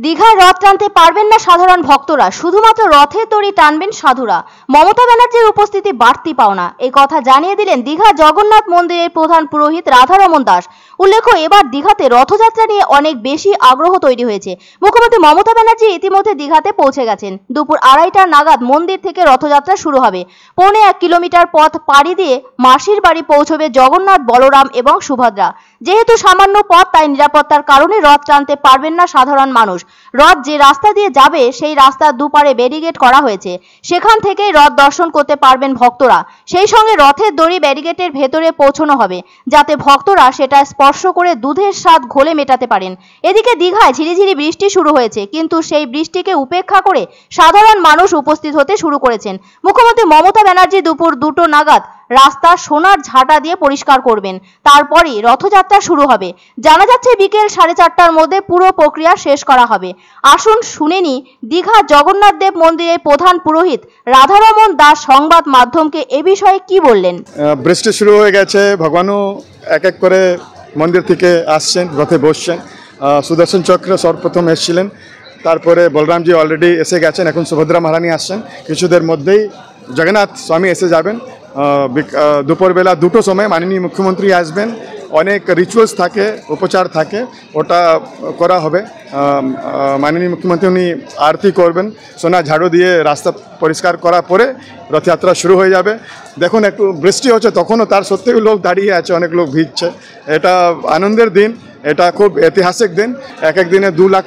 দীঘায় রথ টানতে পারবেন না সাধারণ ভক্তরা, শুধুমাত্র রথের দড়ি টানবেন সাধুরা। মমতা ব্যানার্জির উপস্থিতি বাড়তি পাওনা, এই কথা জানিয়ে দিলেন দীঘা জগন্নাথ মন্দিরের প্রধান পুরোহিত রাধারমন দাস। উল্লেখ্য, এবার দীঘাতে রথযাত্রা নিয়ে অনেক বেশি আগ্রহ তৈরি হয়েছে। মুখ্যমন্ত্রী মমতা ব্যানার্জি ইতিমধ্যে দীঘাতে পৌঁছে গেছেন। দুপুর 2:30 নাগাদ মন্দির থেকে রথযাত্রা শুরু হবে। 1.25 কিলোমিটার পথ পাড়ি দিয়ে মাসির বাড়ি পৌঁছবে জগন্নাথ, বলরাম এবং সুভদ্রা। যেহেতু সামান্য পথ, তাই নিরাপত্তার কারণে রথ টানতে পারবেন না সাধারণ মানুষ। রথ যে রাস্তা দিয়ে যাবে সেই রাস্তার দুপারে ব্যারিকেড করা হয়েছে, সেখান থেকেই রথ দর্শন করতে পারবেন ভক্তরা। সেই সঙ্গে রথের দড়ি ব্যারিকেডের ভেতরে পৌঁছানো হবে, যাতে ভক্তরা সেটা স্পর্শ করে দুধের স্বাদ ঘোলে মেটাতে পারেন। এদিকে দীঘায় ঝিরিঝিরি বৃষ্টি শুরু হয়েছে, কিন্তু সেই বৃষ্টিকে উপেক্ষা করে সাধারণ মানুষ উপস্থিত হতে শুরু করেছেন। মুখ্যমন্ত্রী মমতা ব্যানার্জি দুপুর 2টো নাগাদ রাস্তা সোনার ঝাঁটা দিয়ে পরিষ্কার করবেন, তারপরই রথযাত্রা শুরু হবে। জানা যাচ্ছে বিকেল 4:30টার মধ্যে পুরো প্রক্রিয়া শেষ করা হবে। আসুন শুনে নি দীঘা জগন্নাথ দেব মন্দিরের প্রধান পুরোহিত রাধারমন দাস সংবাদ মাধ্যমকে এ বিষয়ে কি বললেন। বৃষ্টি শুরু হয়ে গেছে, ভগবানও এক এক করে মন্দির থেকে আসছেন, রথে বসছেন। সুদর্শন চক্র সর্বপ্রথম এসেছিলেন, তারপরে বলরামজি অলরেডি এসে গেছেন, এখন সুভদ্রা মহারানী আসছেন। কিছুদের মধ্যেই জগন্নাথ স্বামী এসে যাবেন। দুপুরবেলা 2টোর সময় মাননীয় মুখ্যমন্ত্রী আসবেন। অনেক রিচুয়ালস থাকে, উপচার থাকে, ওটা করা হবে। মাননীয় মুখ্যমন্ত্রী উনি আরতি করবেন, সোনা ঝাড়ু দিয়ে রাস্তা পরিষ্কার করার পরে রথযাত্রা শুরু হয়ে যাবে। দেখুন, একটু বৃষ্টি হচ্ছে, তখনও তার সত্ত্বেও লোক দাঁড়িয়ে আছে, অনেক লোক ভিজছে। এটা আনন্দের দিন, এটা খুব ঐতিহাসিক দিন। এক দিনে 2 লাখ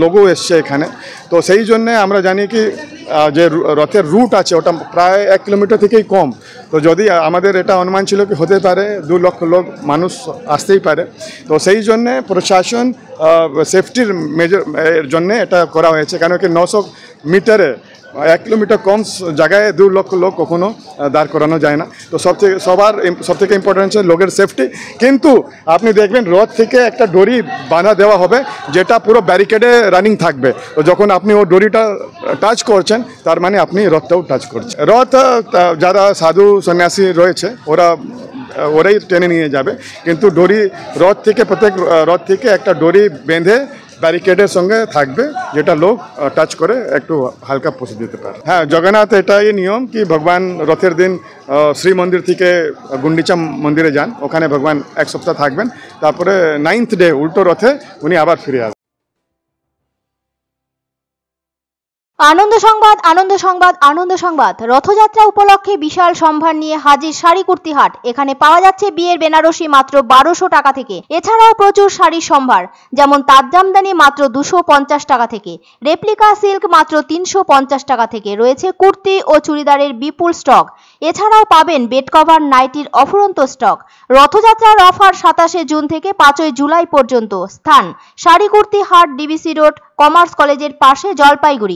লোকও এসছে এখানে। তো সেই জন্যে আমরা জানি কি যে রথের রুট আছে ওটা প্রায় 1 কিলোমিটার থেকেই কম। তো যদি আমাদের এটা অনুমান ছিল কি হতে পারে 2 লক্ষ লোক মানুষ আসতেই পারে। তো সেই জন্যে প্রশাসন সেফটির এর জন্যে এটা করা হয়েছে, কেন কি 900 মিটারে 1 কিলোমিটার কম জায়গায় 2 লক্ষ লোক কখনো দাঁড় করানো যায় না। তো সব থেকে ইম্পর্টেন্ট হচ্ছে লোকের সেফটি। কিন্তু আপনি দেখবেন রথ থেকে একটা দড়ি বাঁধা দেওয়া হবে, যেটা পুরো ব্যারিকেডে রানিং থাকবে। তো যখন আপনি ও দড়িটা টাচ করছেন, তার মানে আপনি রথটাও টাচ করছেন। রথ যারা সাধু সন্ন্যাসী রয়েছে ওরাই টেনে নিয়ে যাবে, কিন্তু দড়ি প্রত্যেক রথ থেকে একটা দড়ি বেঁধে ব্যারিকেডের সঙ্গে থাকবে, যেটা লোক টাচ করে একটু হালকা পৌঁছে দিতে পারে। হ্যাঁ, জগন্নাথ এটাই নিয়ম কি ভগবান রথের দিন শ্রী মন্দির থেকে গুন্ডিচা মন্দিরে যান, ওখানে ভগবান 1 সপ্তাহ থাকবেন। তারপরে 9th ডে উল্টো রথে উনি আবার ফিরে আসবেন। আনন্দ সংবাদ, আনন্দ সংবাদ, আনন্দ সংবাদ। রথযাত্রা উপলক্ষে বিশাল সম্ভার নিয়ে হাজির শাড়ি কুর্তি হাট। এখানে পাওয়া যাচ্ছে বিয়ের বেনারসি মাত্র 1200 টাকা থেকে। এছাড়াও প্রচুর শাড়ির সম্ভার, যেমন তাঁত জামদানি মাত্র 250 টাকা থেকে, রেপ্লিকা সিল্ক মাত্র 350 টাকা থেকে। রয়েছে কুর্তি ও চুড়িদারের বিপুল স্টক। এছাড়াও পাবেন বেড কভার, নাইটির অফুরন্ত স্টক। রথযাত্রার অফার 27শে জুন থেকে 5ই জুলাই পর্যন্ত। স্থান শাড়ি কুর্তি হাট, ডিবিসি রোড, কমার্স কলেজের পাশে, জলপাইগুড়ি।